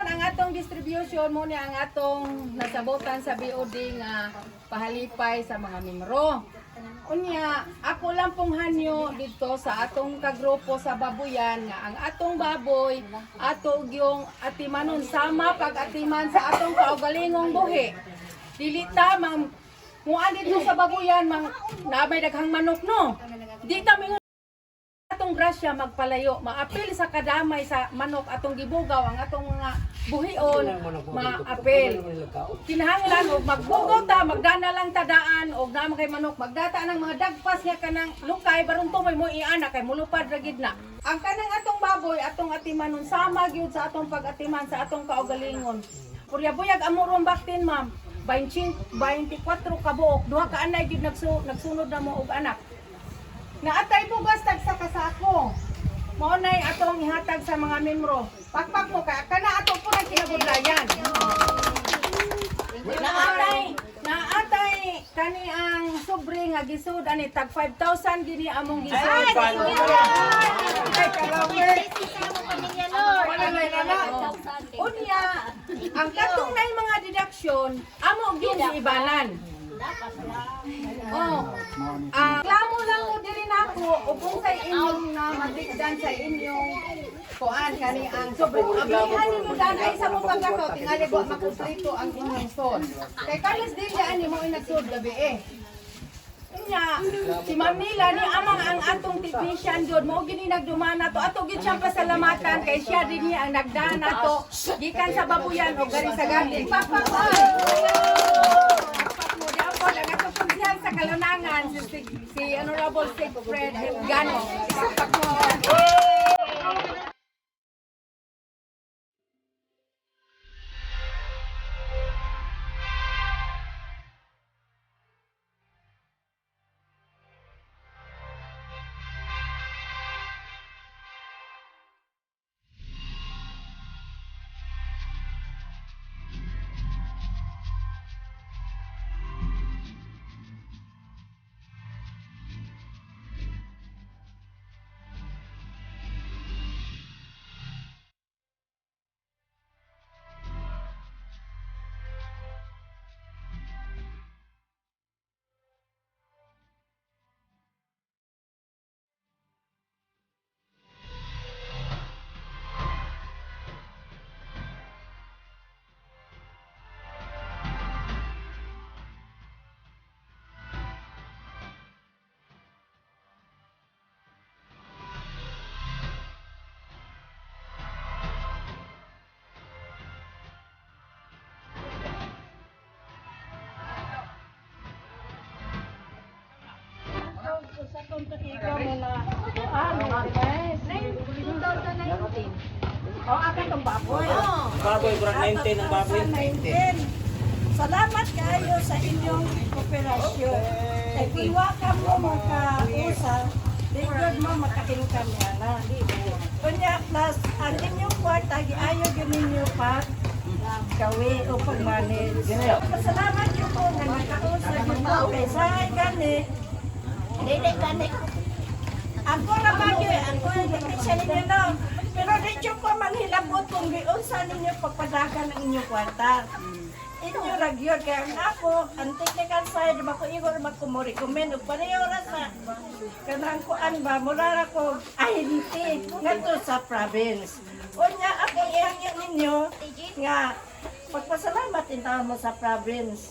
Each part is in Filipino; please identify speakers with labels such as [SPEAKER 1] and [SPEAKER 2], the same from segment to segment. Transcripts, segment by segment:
[SPEAKER 1] Ang atong distribution mo ang atong nasabotan sa BOD nga pahalipay sa mga miyembro. Unya, ako lang pong hanyo dito sa atong kagrupo sa baboyan nga ang atong baboy ato yung atimanon sama pag-atiman sa atong kaugalingong buhi. Dili ta mang muan dito sa baboyan mang naabay daghang manok no. Di ta mingon atong grasya magpalayo, maapil sa kadamay sa manok atong gibugaw ang atong mga buhion, maapil. Kinahanglan og magbugaw ta, magdana lang tadaan og naman kay manok, magdata ng mga dagpas nga kanang lukay baron tumoy mo iana kay mulupad ra gid na. Ang kanang atong baboy atong atimanon sama gyud sa atong pag-atiman sa atong kaugalingon. Puryabuyag amurong baktin ma'am. 24 kabuok, duha ka anay gyud nagsunod na mo og anak. Naatay bugas tag sa kasako. Mao nay atong ihatag sa mga membro. Pakpak mo ka kana ato po nang kinabudlayan. Naatay kani ang sobre nga gisud ani tag 5,000 gini among gisud. Ay kalawi. Unya ang katong nay mga deduction amo gyud ibanan. Oh. Klamo lang mo diri nako ug sa inyong na matigdan sa inyong kuan kani ang sobre. Ablihan nimo dan ay sa mong pagkato tingali wa makumpleto ang inyong sod. Kay kalis dili ani mo inagsud gabi eh. Nya, si Ma'am Nila ni amang ang atong technician jud mo gini nagdumana to ato gid siyang pasalamatan kay siya dinhi ang nagdana to gikan sa babuyan og gari sa garden. Pakpakay. Sa Kalunangan, si Honorable Sigfred Gano. Pakpak mo. Sa kontakika mo na 2019. Oh, akan tong baboy.
[SPEAKER 2] Baboy, brand 19 ang baboy.
[SPEAKER 3] 19. Salamat kayo sa inyong kooperasyon. Kay kuwa ka mo magkausa, ligod mo makakinukan niya na. Kunya plus, ang inyong kwarta, ayaw yun ninyo pa gawi o pag-manage. Salamat yun po nga nakausa yun po. Kay sahay gani, hindi gani. Ako na bagyo, ako yung technician ninyo no. Pero dito ko manghilabot kung giunsa ninyo pagpadagan ng inyong kwarta. Inyo ragyod kaya ako, ang technical side, makuigor magkumuri-kumen, o pareho ra sa kanang kuan ba, mula ra ko ahente nga to sa province. Unya, ako ihangyan ninyo nga pagpasalamat din mo sa province.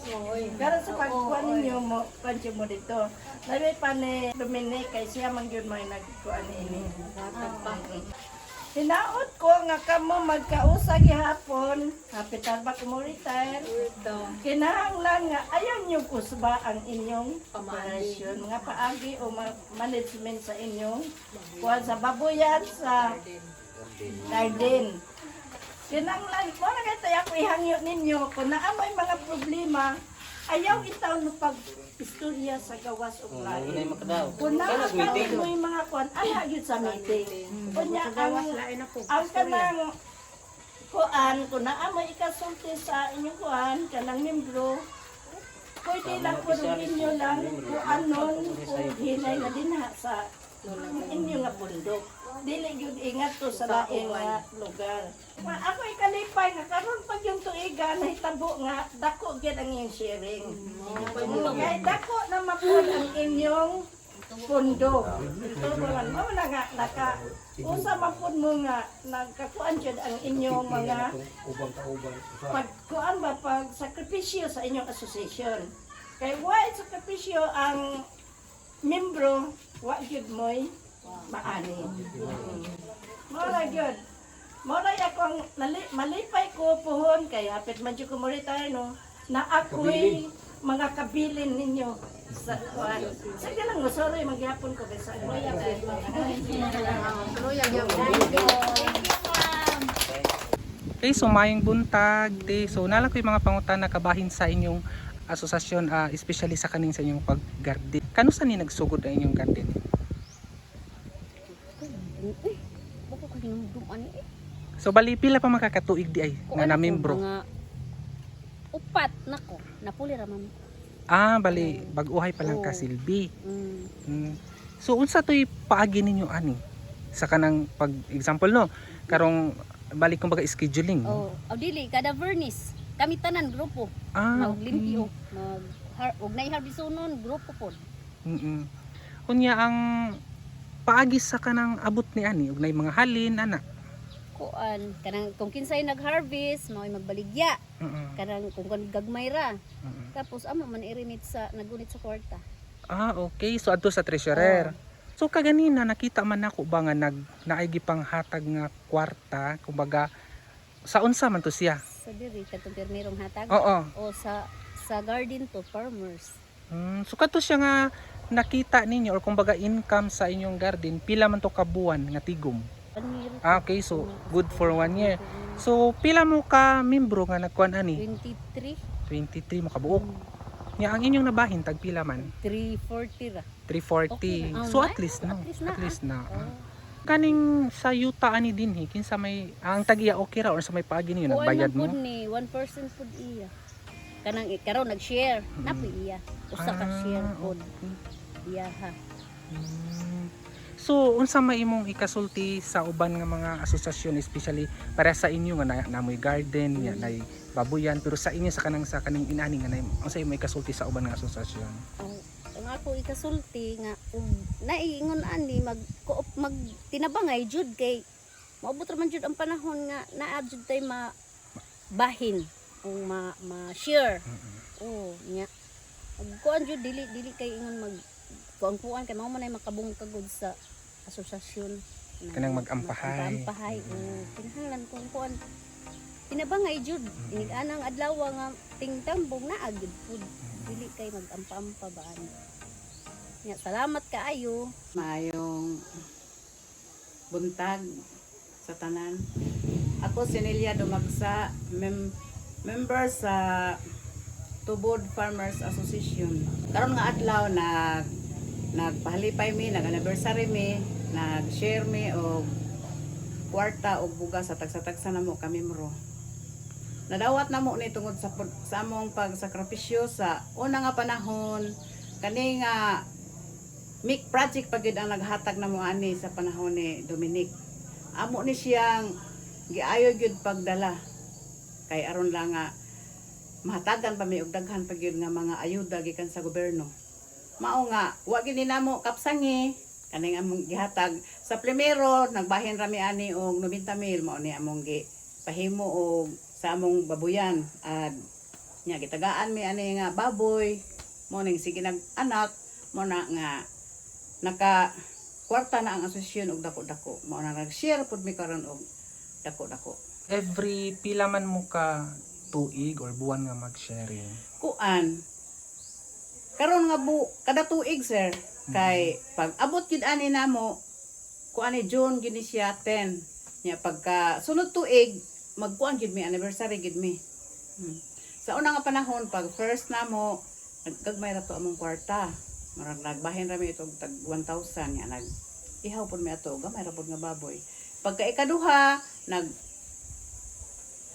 [SPEAKER 3] Pero sa pagkuhan ninyo mo, kanyo mo dito. Nabi pa ni Dominic, kay siya man yun may nagkuhan ini. Hinaot ko nga kamo magkausa gihapon, kapital ba mo retire. Kinahanglan nga ayaw niyo kusba ang inyong operasyon, mga paagi o management sa inyong kuha sa baboyan sa garden. Kinahanglan mo na kaya tayo ihangyo ninyo kung naamoy mga problema, ayaw itaw no pag-istorya sa gawas o lain. Kung nakakawin mo yung mga kuwan, ayaw yun sa meeting. Kunya, ang kanang kuwan, kung naamoy ikasulti sa inyong kuwan, kanang membro, pwede lang po rin nyo lang kung anon, kung hinay na din sa inyo nga bundok. Dili gyud ingat to sa laing nga lugar. Ako ikalipay nga karon pag yung tuiga nahitabo nga dako gyud ang iyong sharing. Kay dako na mapud ang inyong pundo. Tutulan mo na nga naka usa mapud mo nga nagkakuan jud ang inyong mga pagkuan ba pag sakripisyo sa inyong association. Kay why sakripisyo ang membro wa gyud moy maani. Mora gyud. Mora akong malipay ko puhon kay hapit man jud ko mo retire no na ako'y mga kabilin ninyo sa kuan. Sige lang mo sorry magyapon ko sa Roya.
[SPEAKER 4] Okay, so mayong buntag, te. So nalang ko yung mga pangutan na kabahin sa inyong asosasyon, especially sa kaning sa inyong pag-garden. Kano sa ni nagsugod ang inyong garden? So bali pila pa makakatuig di ay nga na membro.
[SPEAKER 5] Mga upat nako, napuli ra man.
[SPEAKER 4] Bali bag-uhay pa lang ka
[SPEAKER 5] Oo.
[SPEAKER 4] silbi.
[SPEAKER 5] Mm.
[SPEAKER 4] So unsa toy paagi ninyo ani? Sa kanang pag example no, karong balik kumbaga scheduling.
[SPEAKER 5] Oh, dili kada Vernis. Kami tanan grupo.
[SPEAKER 4] Okay.
[SPEAKER 5] Maglimpyo, ugnay harbisonon grupo pod.
[SPEAKER 4] Kunya ang paagi sa kanang abot ni ani, ugnay mga halin ana.
[SPEAKER 5] Kuan kanang kung kinsay nag-harvest, mao'y magbaligya.
[SPEAKER 4] Mm-mm.
[SPEAKER 5] Kanang kung gagmay ra.
[SPEAKER 4] Mm-mm.
[SPEAKER 5] Tapos amo man irinit sa nagunit sa kwarta.
[SPEAKER 4] Okay. So adto sa treasurer. So kaganina nakita man nako ba nga naay pang hatag nga kwarta, kumbaga sa unsa man to siya?
[SPEAKER 5] Sa diri katong pirmirong hatag.
[SPEAKER 4] Oo.
[SPEAKER 5] O sa garden to farmers.
[SPEAKER 4] So kadto siya nga nakita ninyo or kumbaga income sa inyong garden, pila man to kabuan nga tigom?
[SPEAKER 5] Panir.
[SPEAKER 4] Okay, so good for 1 year. So pila mo ka membro nga nagkuan ani?
[SPEAKER 5] 23.
[SPEAKER 4] 23 mo kabuok. Nya ang inyong nabahin tag pila man?
[SPEAKER 5] 340 ra.
[SPEAKER 4] 340.
[SPEAKER 5] Okay na.
[SPEAKER 4] So at least na.
[SPEAKER 5] At least na. Oh.
[SPEAKER 4] Kaning sa yuta ani dinhi kinsa may ang tagiya okay ra or sa may paagi niyo nagbayad mo?
[SPEAKER 5] Kuan man pud ni 1% pud iya. Kanang karon nag-share, napo iya. Usa ka share pud
[SPEAKER 4] okay.
[SPEAKER 5] iya ha.
[SPEAKER 4] So unsa may imong ikasulti sa uban nga mga asosasyon, especially para sa inyo nga namoy garden, ya nay babuyan, pero sa inyo sa kaning inani nga unsa imong ikasulti sa uban nga asosasyon?
[SPEAKER 5] Ang ako ikasulti nga naiingon ani mag tinabangay jud kay maabot ra man jud ang panahon nga naa jud tay bahin o ma-share. Oh, nya. Kuan jud dili kay ingon mag kuan kay mao man ay makabungkagod sa asosasyon.
[SPEAKER 4] Kanang mag-ampahay.
[SPEAKER 5] Mag-ampahay. Kinahanglan kung kuan tinabangay jud inig anang adlaw nga tingtambong naa gid pud dili kay mag-ampa-ampa ba ani. Nya salamat kaayo.
[SPEAKER 6] Maayong buntag sa tanan. Ako si Nelia Dumagsa, member sa Tubod Farmers Association. Karon nga adlaw nagpahalipay mi, nag-anniversary mi, nag-share mi og kwarta og bugas sa tagsa-tagsa namo kami membro. Nadawat namo ni tungod sa among pagsakripisyo sa una nga panahon kani nga MIC project pagid ang naghatag namo ani sa panahon ni Dominic. Amo ni siyang giayo gyud pagdala kay aron lang nga mahatagan pa mi og daghan pa gyud nga mga ayuda gikan sa gobyerno. Mao nga wa gyud ni namo kapsangi kaning among gihatag sa primero nagbahin rami ani og 90,000 mao ni among gipahimo og sa among babuyan at nya gitagaan mi ani nga baboy mo ning sige nag-anak mo na nga naka kwarta na ang asosasyon og dako-dako mao na nag-share pud mi karon og dako-dako.
[SPEAKER 4] Every pila man mo ka tuig or buwan nga mag-sharing?
[SPEAKER 6] Kuan karon nga kada tuig sir kay pag abot gid ani namo kuan ni June gid ni siya 10 nya pagka sunod tuig magkuan gid mi anniversary gid mi. Sa una nga panahon pag first namo nagkagmay ra to among kwarta. Marag nagbahin ra mi ito tag 1,000 nya nag ihaw pud mi ato gamay ra pud nga baboy. Pagka ikaduha nag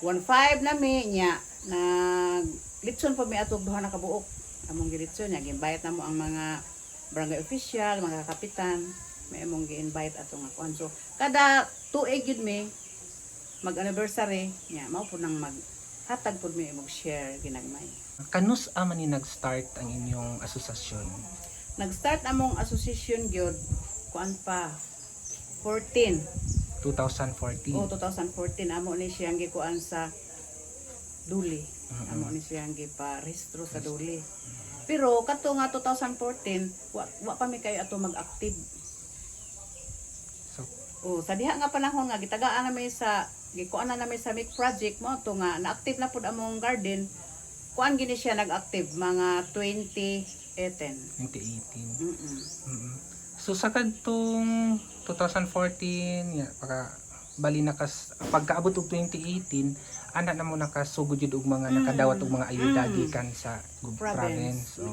[SPEAKER 6] 1,500 na mi nya nag litson pa mi ato duha na kabuok among gilitson nya gimbayad namo ang mga barangay official, mga kapitan may among gi-invite ato nga kuan. So kada tuig gyud mi mag-anniversary nya mao po nang maghatag pud mi og share ginagmay.
[SPEAKER 4] Kanus man ni nag-start ang inyong asosasyon?
[SPEAKER 6] Nag-start among association gyud kuan pa 14
[SPEAKER 4] 2014.
[SPEAKER 6] o 2014 amo ni siyang gikuan sa Duli. Amo ni siyang gipa-rehistro sa Duli. Pero kato nga 2014 wa pa mi kayo ato mag-active.
[SPEAKER 4] So,
[SPEAKER 6] Sa diha nga panahon nga gitagaan namin sa gikuan na namin sa MIC project mo to nga na-active na pud among garden. Kuan gini siya nag-active mga 2018.
[SPEAKER 4] 2018.
[SPEAKER 6] Mm-mm.
[SPEAKER 4] So sa kadtong 2014 ya bali pagkaabot og 2018 ana na mo nakasugod jud og mga nakadawat og mga ayuda gikan sa province. So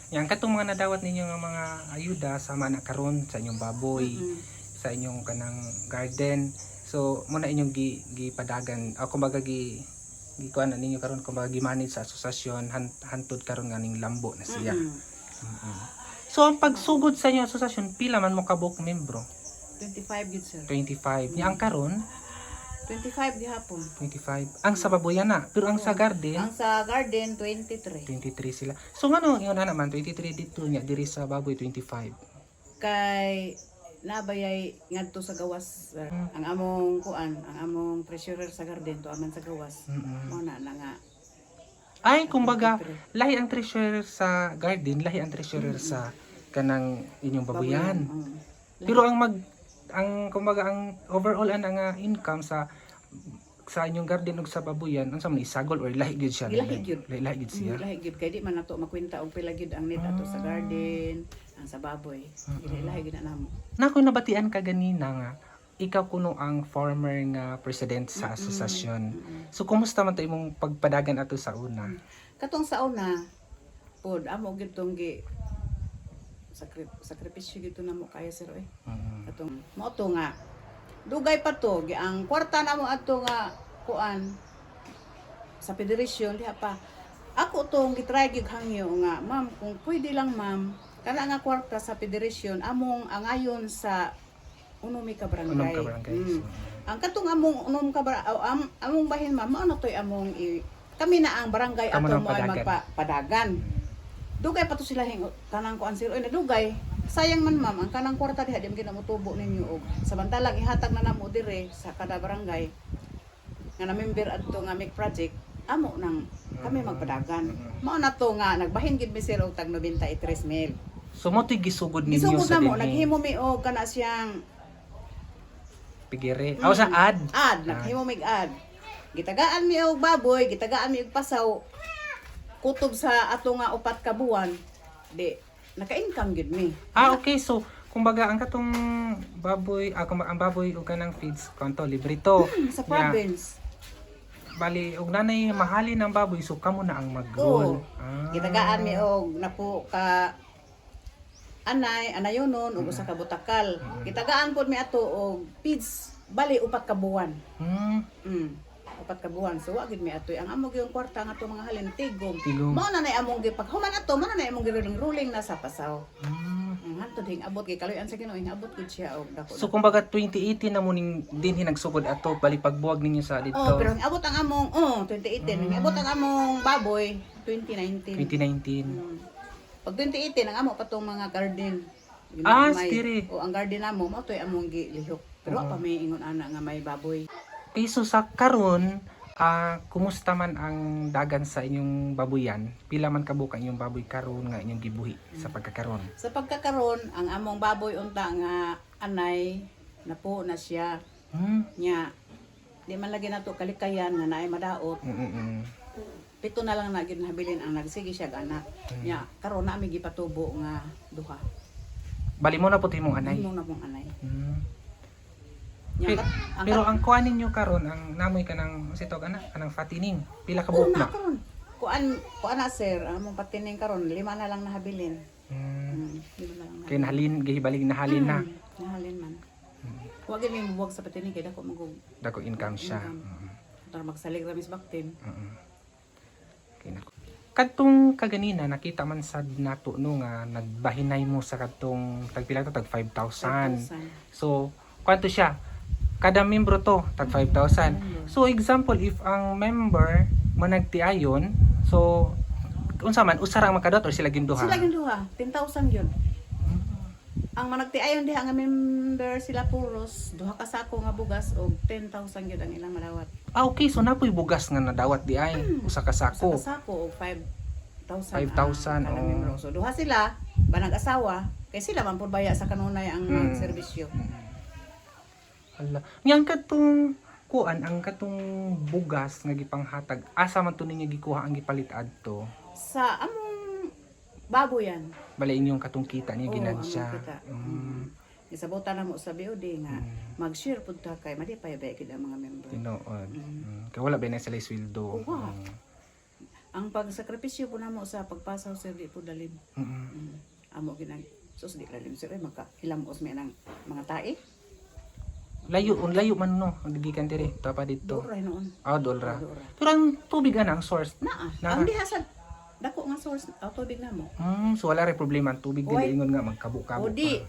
[SPEAKER 4] yang katong mga nadawat ninyo nga mga ayuda sama na karon sa inyong baboy, sa inyong kanang garden. So mo na inyong gipadagan kumbaga gikuan na ninyo karon kumbaga gi-manage sa asosasyon hantud karon nga ning lambo na siya. So ang pagsugod sa inyong asosasyon pila man mo kabuk membro?
[SPEAKER 6] 25 gid sir.
[SPEAKER 4] 25. Yang karon
[SPEAKER 6] 25 gihapon.
[SPEAKER 4] 25. Ang sa baboyan na, pero ang sa garden
[SPEAKER 6] Ang sa garden 23.
[SPEAKER 4] 23 sila. So ngano ingon na naman 23 dito niya diri sa baboy 25.
[SPEAKER 6] Kay nabayay ngadto sa gawas sir. Ang among kuan, ang among treasurer sa garden to aman sa gawas. Mao na nga
[SPEAKER 4] Ay kumbaga lahi ang treasurer sa garden, lahi ang treasurer sa kanang inyong baboyan. Pero ang kumbaga ang overall nga income sa inyong garden ug sa baboyan unsa man isagol or lahi gyud siya?
[SPEAKER 6] Lahi gyud.
[SPEAKER 4] Lahi gyud siya.
[SPEAKER 6] Lahi gyud kay di man nato makwenta og pila gyud ang need ato sa garden, ang sa baboy. Lahi gyud na namo.
[SPEAKER 4] Nakoy nabatian ka ganina nga ikaw kuno ang former nga president sa asosasyon. So kumusta man to imong pagpadagan ato sa una?
[SPEAKER 6] Katong sa una pod amo gyud tong gi sakripisyo gyud to namo kaya sir eh. Katong mo to nga dugay pa to gi ang kwarta namo ato nga kuan sa federasyon diha pa. Ako tong gitry gyud hangyo nga ma'am kung pwede lang ma'am kana nga kwarta sa federasyon among angayon sa unomi ka barangay.
[SPEAKER 4] Unom ka barangay.
[SPEAKER 6] Ang katong among among bahin ma'am ano toy among kami na ang barangay
[SPEAKER 4] Amo
[SPEAKER 6] ato
[SPEAKER 4] ng
[SPEAKER 6] mo ay
[SPEAKER 4] padagan.
[SPEAKER 6] magpadagan. Dugay pa to sila kanang kuan sir oy nadugay. Sayang man ma'am ang kanang kwarta diha di man ginamutubo ninyo og samantalang ihatag na namo dire sa kada barangay nga na member adto nga MIC project amo nang kami magpadagan. Mao na to nga nagbahin gid mi sir og tag 93,000.
[SPEAKER 4] So mo to gisugod ninyo
[SPEAKER 6] Isugod
[SPEAKER 4] sa
[SPEAKER 6] na mo
[SPEAKER 4] dinhi.
[SPEAKER 6] naghimo mi og kana siyang
[SPEAKER 4] Pigire. Aw sa ad.
[SPEAKER 6] naghimo mig ad. Gitagaan mi og baboy, gitagaan mi og pasaw. Kutob sa ato nga 4 ka buwan, di naka-income gid mi.
[SPEAKER 4] Okay. So kumbaga ang katong baboy, ang baboy ug kanang feeds kanto libre to.
[SPEAKER 6] Sa
[SPEAKER 4] Yeah.
[SPEAKER 6] province.
[SPEAKER 4] Bali og nanay mahalin ang baboy so kamo na ang
[SPEAKER 6] Oo.
[SPEAKER 4] mag-roll.
[SPEAKER 6] Gitagaan mi og napo ka anayonon ug usa ka butakal. Gitagaan pod mi ato og feeds bali 4 ka buwan. 4 ka buwan. So wa gid mi atoy ang among yung kwarta nga ato mga halin tigom.
[SPEAKER 4] Tigom.
[SPEAKER 6] Mao na nay among gipaghuman ato, mao na nay among ruling na sa pasaw. Hantod hing abot kay kaloyan sa Ginoo, abot gud siya og dako.
[SPEAKER 4] So kumbaga 2018 na mo ning dinhi nagsugod ato bali pagbuwag ninyo sa dito.
[SPEAKER 6] pero ang abot ang among 2018, ang abot ang among baboy 2019.
[SPEAKER 4] 2019.
[SPEAKER 6] Pag 2018 ang amo pa tong mga garden.
[SPEAKER 4] Stiri.
[SPEAKER 6] O ang garden namo mao toy among gilihok. Pero pa may ingon ana nga may baboy.
[SPEAKER 4] Okay, so sa karon, kumusta man ang dagan sa inyong baboyan? Pila man kabuka inyong baboy karon nga inyong gibuhi sa pagkakaron?
[SPEAKER 6] Sa pagkakaron, ang among baboy unta nga anay napo na siya nya. Di man lagi nato kalikayan nga naay madaot. 7 na lang na gyud nabilin ang nagsige siya anak. Nya karon na mi gipatubo nga duha.
[SPEAKER 4] Bali mo na puti mong anay.
[SPEAKER 6] Imong na mong anay.
[SPEAKER 4] Pe- Pero ang kuan ninyo karon ang namoy kanang sitog anang fatining. Pila ka buok na?
[SPEAKER 6] karon. Kuan na sir, ang among patining karon 5 na lang nahabilin. 5 na lang.
[SPEAKER 4] Kay nahalin gihibalig nahalin na.
[SPEAKER 6] Nahalin man. Wa gyud mi mubuwag sa patining kay dako magug.
[SPEAKER 4] Dako income siya.
[SPEAKER 6] Para magsalig ra mis baktin.
[SPEAKER 4] Okay na. kadtong kaganina nakita man sad nato no nga nagbahinay mo sa kadtong tagpila to tag 5,000.
[SPEAKER 6] 5,000.
[SPEAKER 4] So kwanto siya? Kada membro to tag 5,000. So example if ang member managtiayon, so unsa man usara ang makadot or sila ginduha?
[SPEAKER 6] Sila yung duha, 10,000 yun. Ang managtiayon diha nga member sila puros, duha ka sako nga bugas og 10,000 yun ang ilang madawat.
[SPEAKER 4] Ah, okay, so napoy bugas nga nadawat di ay usa ka sako.
[SPEAKER 6] Sa sako og 5,000
[SPEAKER 4] 5,000,
[SPEAKER 6] ang
[SPEAKER 4] oo.
[SPEAKER 6] membro. So duha sila, banag asawa, kay sila man pud baya sa kanunay ang serbisyo.
[SPEAKER 4] Hala. Yang katong kuan ang katong bugas nga gipanghatag asa man to ninyo gikuha ang gipalit adto?
[SPEAKER 6] Sa among baboy yan.
[SPEAKER 4] Bala inyong katong kita niyo
[SPEAKER 6] Oo,
[SPEAKER 4] ginansya.
[SPEAKER 6] among kita. Isabutan na mo sa BOD nga mag-share pud ta kay madipay ba gid ang mga member.
[SPEAKER 4] Tinuod. Kay wala ba na sila sweldo.
[SPEAKER 6] Oo. Ang pagsakripisyo po namo sa pagpasaw sir di po dalim. Amo ginang sus di lalim sir ay maka hilamos mi nang mga tae.
[SPEAKER 4] Layo man no, ang gigikan diri pa dito.
[SPEAKER 6] Duray noon.
[SPEAKER 4] Ah, dolra.
[SPEAKER 6] Dura.
[SPEAKER 4] Pero ang tubig ang source.
[SPEAKER 6] Naa.
[SPEAKER 4] Naa.
[SPEAKER 6] Ang diha sa dako nga source tubig namo.
[SPEAKER 4] So wala rin problema ang tubig
[SPEAKER 6] Oy.
[SPEAKER 4] dili ingon nga magkabo-kabo.
[SPEAKER 6] O di.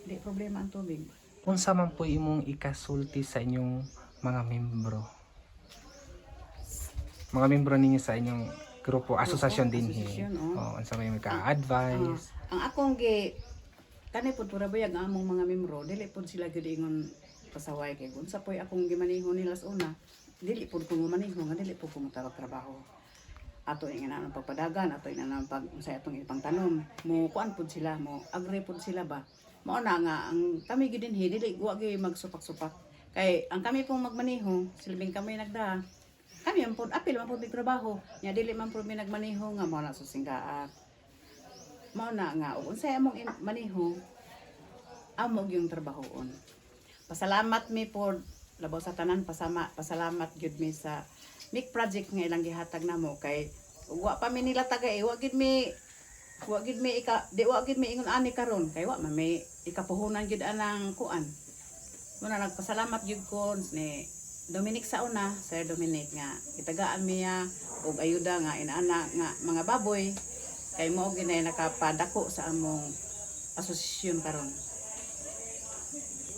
[SPEAKER 6] Di problema ang tubig.
[SPEAKER 4] Unsa man po imong ikasulti sa inyong mga membro? Mga membro ninyo sa inyong grupo, asosasyon din
[SPEAKER 6] asosasyon,
[SPEAKER 4] unsa may ka-advise?
[SPEAKER 6] Ang akong kani pud pura bayag ang among mga membro dili pud sila gyud ingon pasaway kay unsa poy akong gimaneho nila sa una dili pud ko maneho nga dili pud ko trabaho ato nga na pagpadagan ato nga na pag unsay atong ipang tanom mo kuan pud sila mo agree pud sila ba mao na nga ang kami gyud dinhi dili wa gyud magsupak-supak kay ang kami pong magmaneho silbing kami nagda kami man pud apil man pud mig trabaho nya dili man pud mi nagmaneho nga mao na susinggaat mao na nga ug unsay among maneho amo yung trabahoon. Pasalamat mi pod labaw sa tanan pasalamat gyud mi sa MIC project nga ilang gihatag namo kay ug wa pa mi nila tagay wa gid mi ingon ani karon kay wa man may ikapuhunan gyud anang kuan. Muna nagpasalamat gyud ko ni Dominic sa una, Sir Dominic nga itagaan miya og ayuda nga inaana nga mga baboy kay mo ginay nakapadako sa among asosasyon karon.